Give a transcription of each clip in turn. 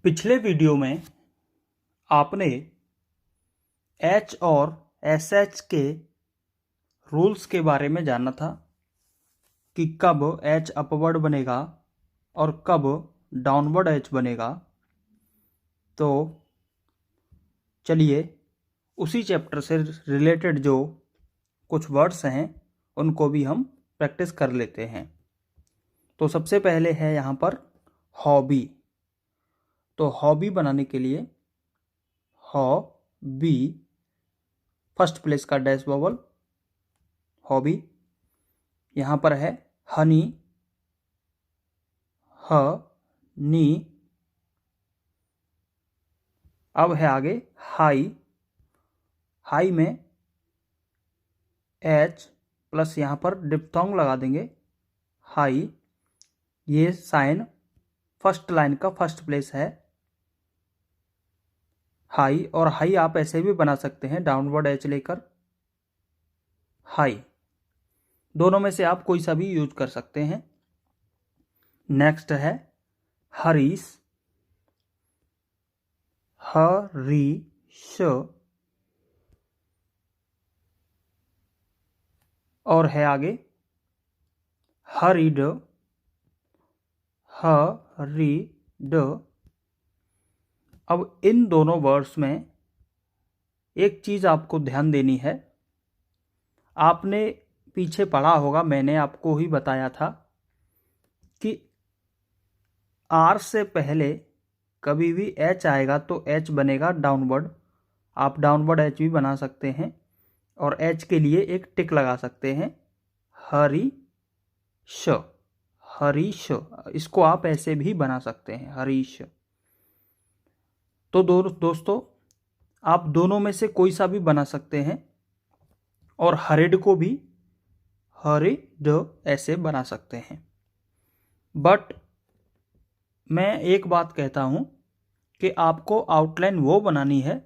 पिछले वीडियो में आपने एच और एस एच के रूल्स के बारे में जाना था कि कब एच अपवर्ड बनेगा और कब डाउनवर्ड एच बनेगा। तो चलिए उसी चैप्टर से रिलेटेड जो कुछ वर्ड्स हैं उनको भी हम प्रैक्टिस कर लेते हैं। तो सबसे पहले है यहाँ पर हॉबी। तो हॉबी बनाने के लिए हॉबी, फर्स्ट प्लेस का डैश बबल हॉबी। यहाँ पर है हनी, ह नी। अब है आगे हाई। हाई में एच प्लस यहाँ पर डिप्थोंग लगा देंगे हाई। ये साइन फर्स्ट लाइन का फर्स्ट प्लेस है हाई। और हाई आप ऐसे भी बना सकते हैं डाउनवर्ड एच लेकर हाई। दोनों में से आप कोई सा भी यूज कर सकते हैं। नेक्स्ट है हरीश, हरीश। और है आगे हरिड, हरिड। अब इन दोनों वर्ड्स में एक चीज आपको ध्यान देनी है। आपने पीछे पढ़ा होगा, मैंने आपको ही बताया था कि आर से पहले कभी भी एच आएगा तो एच बनेगा डाउनवर्ड। आप डाउनवर्ड एच भी बना सकते हैं और एच के लिए एक टिक लगा सकते हैं हरीश, हरीश। इसको आप ऐसे भी बना सकते हैं हरीश। तो दोस्तों आप दोनों में से कोई सा भी बना सकते हैं और हरिड को भी हरिड ऐसे बना सकते हैं। बट मैं एक बात कहता हूं कि आपको आउटलाइन वो बनानी है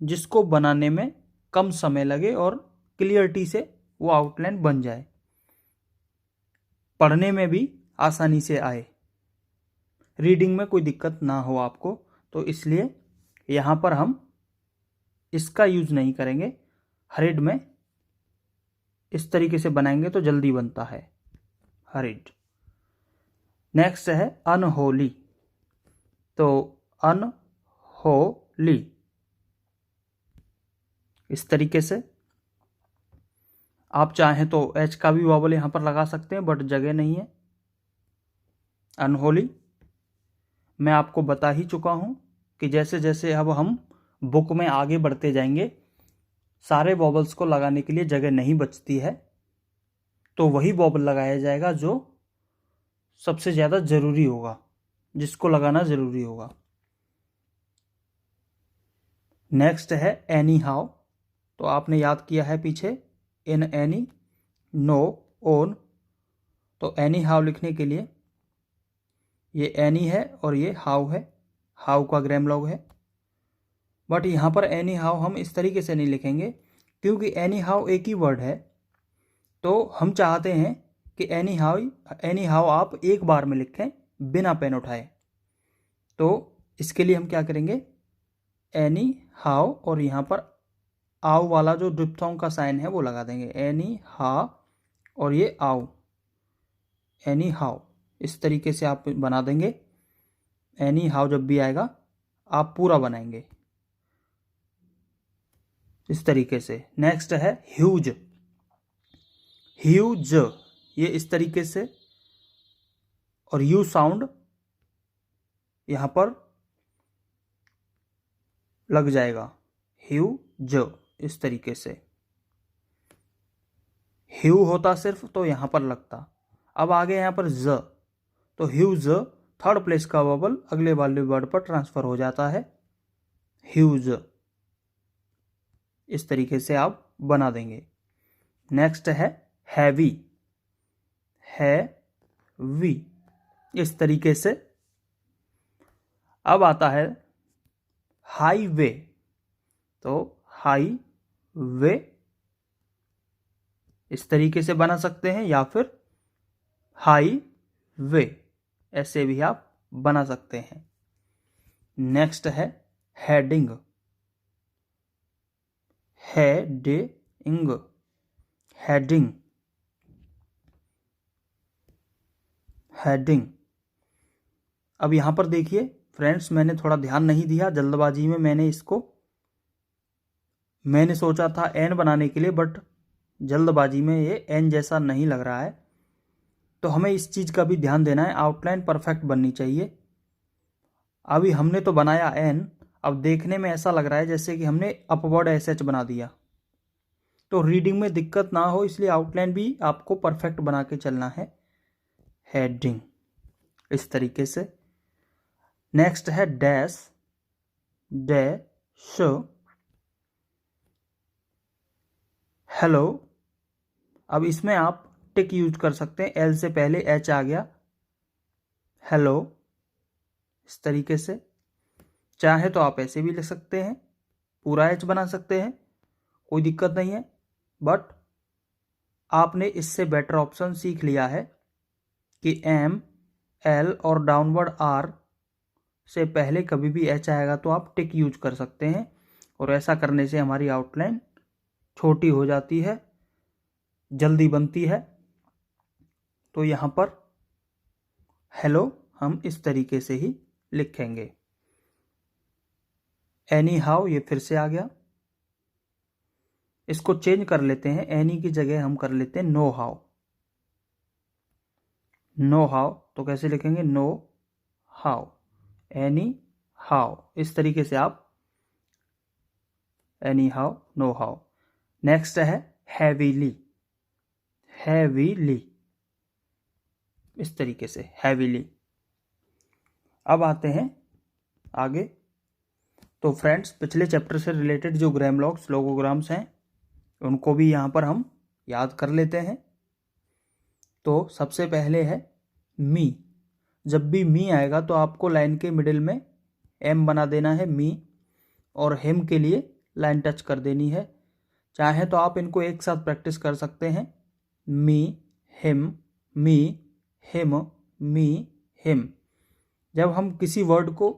जिसको बनाने में कम समय लगे और क्लियरिटी से वो आउटलाइन बन जाए, पढ़ने में भी आसानी से आए, रीडिंग में कोई दिक्कत ना हो आपको। तो इसलिए यहाँ पर हम इसका यूज नहीं करेंगे। हरिड में इस तरीके से बनाएंगे तो जल्दी बनता है हरिड। नेक्स्ट है अनहोली। तो अनहोली इस तरीके से आप चाहें तो एच का भी वॉवल यहां पर लगा सकते हैं, बट जगह नहीं है। अनहोली मैं आपको बता ही चुका हूं कि जैसे जैसे अब हम बुक में आगे बढ़ते जाएंगे सारे वॉवल्स को लगाने के लिए जगह नहीं बचती है, तो वही वॉवल लगाया जाएगा जो सबसे ज़्यादा ज़रूरी होगा, जिसको लगाना ज़रूरी होगा। नेक्स्ट है एनी हाउ। तो आपने याद किया है पीछे इन एनी, नो, ओन। तो एनी हाउ लिखने के लिए ये एनी है और ये हाउ है, हाउ का ग्राम लॉग है। बट यहाँ पर एनी हाउ हम इस तरीके से नहीं लिखेंगे क्योंकि एनी हाउ एक ही वर्ड है। तो हम चाहते हैं कि एनी हाउ आप एक बार में लिखें बिना पेन उठाए। तो इसके लिए हम क्या करेंगे, एनी हाउ और यहाँ पर आउ वाला जो डिप्थोंग का साइन है वो लगा देंगे, एनी हाउ और ये आउ, एनी हाउ। इस तरीके से आप बना देंगे। एनी हाउ जब भी आएगा आप पूरा बनाएंगे इस तरीके से। नेक्स्ट है ह्यूज। ह्यूज ये इस तरीके से, और यू साउंड यहां पर लग जाएगा, ह्यूज इस तरीके से। ह्यू होता सिर्फ तो यहां पर लगता। अब आगे यहां पर ज, तो ह्यूज थर्ड प्लेस का वॉवल अगले वाले वर्ड पर ट्रांसफर हो जाता है ह्यूज। इस तरीके से आप बना देंगे। नेक्स्ट है हैवी, हैवी इस तरीके से। अब आता है हाईवे। तो हाईवे इस तरीके से बना सकते हैं या फिर हाईवे ऐसे भी आप बना सकते हैं। नेक्स्ट है हेडिंग, हेडिंग, हेडिंग, हेडिंग। अब यहां पर देखिए फ्रेंड्स, मैंने थोड़ा ध्यान नहीं दिया, जल्दबाजी में मैंने सोचा था एन बनाने के लिए, बट जल्दबाजी में ये एन जैसा नहीं लग रहा है। तो हमें इस चीज़ का भी ध्यान देना है, आउटलाइन परफेक्ट बननी चाहिए। अभी हमने तो बनाया एन, अब देखने में ऐसा लग रहा है जैसे कि हमने अपवर्ड एस एच बना दिया, तो रीडिंग में दिक्कत ना हो इसलिए आउटलाइन भी आपको परफेक्ट बना के चलना है। हेडिंग इस तरीके से। नेक्स्ट है डैश, डैश, हेलो। अब इसमें आप टिक यूज कर सकते हैं, एल से पहले एच आ गया, हेलो, इस तरीके से। चाहे तो आप ऐसे भी लिख सकते हैं, पूरा एच बना सकते हैं, कोई दिक्कत नहीं है। बट आपने इससे बेटर ऑप्शन सीख लिया है कि एम, एल और डाउनवर्ड आर से पहले कभी भी एच आएगा तो आप टिक यूज कर सकते हैं, और ऐसा करने से हमारी आउटलाइन छोटी हो जाती है, जल्दी बनती है। तो यहाँ पर हेलो हम इस तरीके से ही लिखेंगे। एनी हाउ ये फिर से आ गया, इसको चेंज कर लेते हैं, एनी की जगह हम कर लेते हैं नो हाउ। नो हाउ तो कैसे लिखेंगे, नो हाउ, एनी हाउ, इस तरीके से आप any how, know how. Next है हैवीली, हैवीली, इस तरीके से हैवीली। अब आते हैं आगे। तो फ्रेंड्स, पिछले चैप्टर से रिलेटेड जो ग्रामलॉग्स, लोगोग्राम्स हैं, उनको भी यहाँ पर हम याद कर लेते हैं। तो सबसे पहले है मी। जब भी मी आएगा तो आपको लाइन के मिडिल में एम बना देना है, मी, और हिम के लिए लाइन टच कर देनी है। चाहे तो आप इनको एक साथ प्रैक्टिस कर सकते हैं, मी, हिम, मी, हिम, मी, हिम। जब हम किसी वर्ड को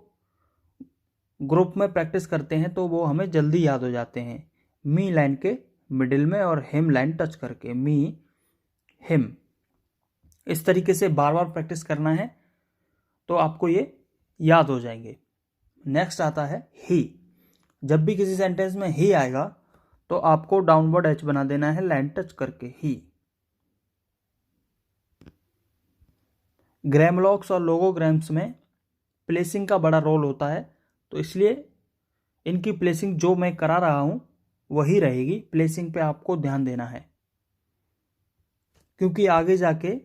ग्रुप में प्रैक्टिस करते हैं तो वो हमें जल्दी याद हो जाते हैं। मी लाइन के मिडिल में और हिम लाइन टच करके, मी, हिम, इस तरीके से बार बार प्रैक्टिस करना है तो आपको ये याद हो जाएंगे। नेक्स्ट आता है ही। जब भी किसी सेंटेंस में ही आएगा तो आपको डाउनवर्ड एच बना देना है लाइन टच करके, ही। ग्रामलॉग्स और लोगोग्राम्स में प्लेसिंग का बड़ा रोल होता है, तो इसलिए इनकी प्लेसिंग जो मैं करा रहा हूं वही रहेगी, प्लेसिंग पे आपको ध्यान देना है। क्योंकि आगे जाके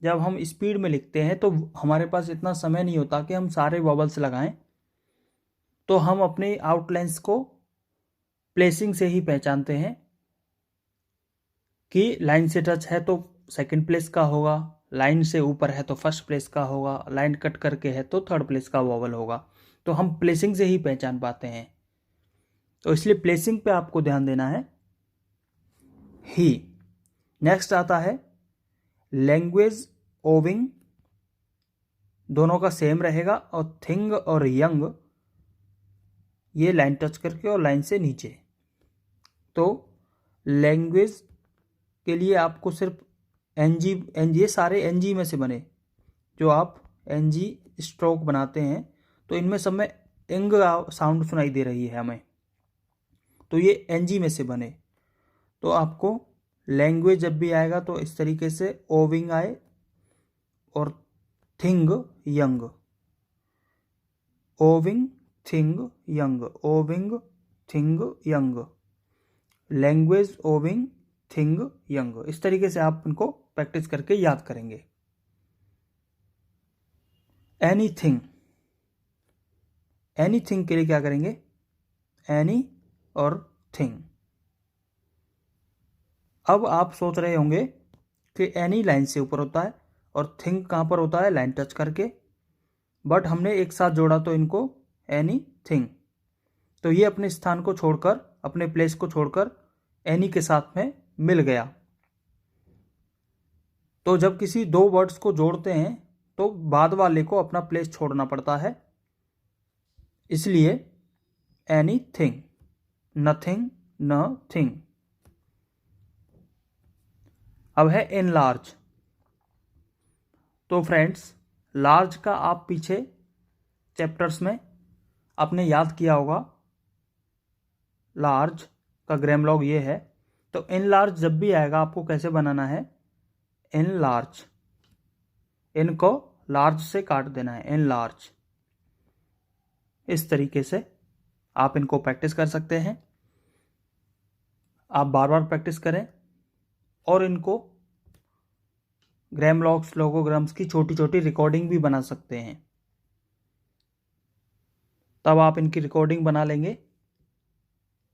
जब हम स्पीड में लिखते हैं तो हमारे पास इतना समय नहीं होता कि हम सारे वॉवल्स लगाएं, तो हम अपने आउटलाइंस को प्लेसिंग से ही पहचानते हैं कि लाइन से टच है तो सेकंड प्लेस का होगा, लाइन से ऊपर है तो फर्स्ट प्लेस का होगा, लाइन कट करके है तो थर्ड प्लेस का वॉवल होगा। तो हम प्लेसिंग से ही पहचान पाते हैं, तो इसलिए प्लेसिंग पे आपको ध्यान देना है, ही। नेक्स्ट आता है लैंग्वेज ओविंग, दोनों का सेम रहेगा, और थिंग और यंग ये लाइन टच करके और लाइन से नीचे। तो लैंग्वेज के लिए आपको सिर्फ एनजी, ये सारे एनजी में से बने, जो आप एनजी स्ट्रोक बनाते हैं तो इनमें सब में इंग साउंड सुनाई दे रही है हमें, तो ये एनजी में से बने। तो आपको लैंग्वेज जब भी आएगा तो इस तरीके से ओविंग आए और thing young, owing thing young, owing thing young, language owing thing young, इस तरीके से आप इनको प्रैक्टिस करके याद करेंगे। एनीथिंग, एनीथिंग के लिए क्या करेंगे, एनी और थिंग। अब आप सोच रहे होंगे कि एनी लाइन से ऊपर होता है और थिंग कहाँ पर होता है, लाइन टच करके, बट हमने एक साथ जोड़ा तो इनको एनी थिंग, तो ये अपने स्थान को छोड़कर, अपने प्लेस को छोड़कर एनी के साथ में मिल गया। तो जब किसी दो वर्ड्स को जोड़ते हैं तो बाद वाले को अपना प्लेस छोड़ना पड़ता है, इसलिए एनीथिंग, नथिंग, नथिंग। अब है एनलार्ज। तो फ्रेंड्स, लार्ज का आप पीछे चैप्टर्स में आपने याद किया होगा, लार्ज का ग्रामर ये है। तो एनलार्ज जब भी आएगा आपको कैसे बनाना है, एनलार्ज, इनको लार्ज से काट देना है, एनलार्ज। इस तरीके से आप इनको प्रैक्टिस कर सकते हैं। आप बार बार प्रैक्टिस करें और इनको ग्रामलॉग्स, लोगोग्राम्स की छोटी छोटी रिकॉर्डिंग भी बना सकते हैं। तब आप इनकी रिकॉर्डिंग बना लेंगे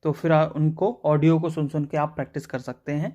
तो फिर उनको ऑडियो को सुन सुन के आप प्रैक्टिस कर सकते हैं।